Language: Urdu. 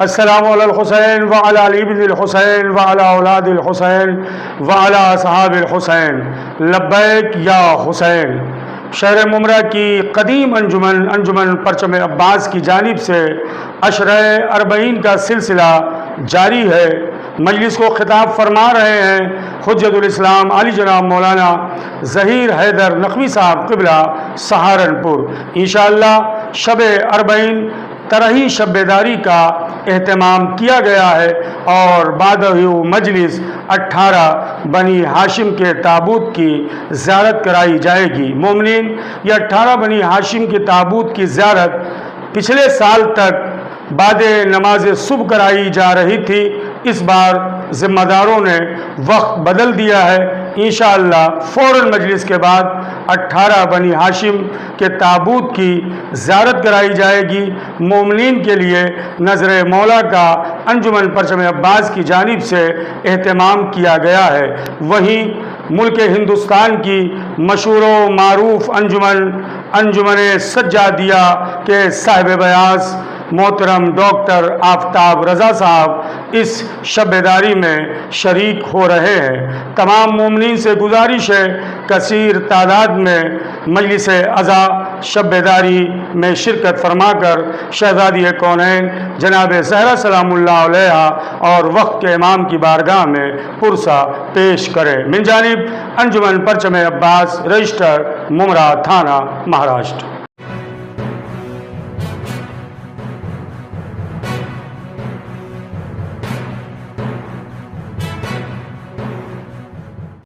السلام علی الحسین وعلی علی بن الحسین وعلی اولاد الحسین وعلی اصحاب الحسین لبیک یا حسین۔ شہر ممرہ کی قدیم انجمن پرچم عباس کی جانب سے عشرہ اربعین کا سلسلہ جاری ہے۔ مجلس کو خطاب فرما رہے ہیں حجت الاسلام علی جناب مولانا ظہیر حیدر نقوی صاحب قبلہ سہارنپور۔ انشاءاللہ شب اربعین ترہی شب بیداری کا اہتمام کیا گیا ہے اور بعد مجلس 18 بنی ہاشم کے تابوت کی زیارت کرائی جائے گی۔ مومنین، یہ 18 بنی ہاشم کے تابوت کی زیارت پچھلے سال تک بعد نماز صبح کرائی جا رہی تھی، اس بار ذمہ داروں نے وقت بدل دیا ہے۔ انشاءاللہ فوراً مجلس کے بعد 18 بنی ہاشم کے تابوت کی زیارت کرائی جائے گی۔ مومنین کے لیے نظر مولا کا انجمن پرچم عباس کی جانب سے اہتمام کیا گیا ہے۔ وہیں ملک ہندوستان کی مشہور و معروف انجمن سجادیہ کے صاحب بیاض محترم ڈاکٹر آفتاب رضا صاحب اس شب بیداری میں شریک ہو رہے ہیں۔ تمام مومنین سے گزارش ہے کثیر تعداد میں مجلس عزا شب بیداری میں شرکت فرما کر شہزادی کونین جناب زہرا سلام اللہ علیہا اور وقت کے امام کی بارگاہ میں پرسہ پیش کرے۔ من جانب انجمن پرچم عباس، رجسٹر ممرہ تھانہ، مہاراشٹر۔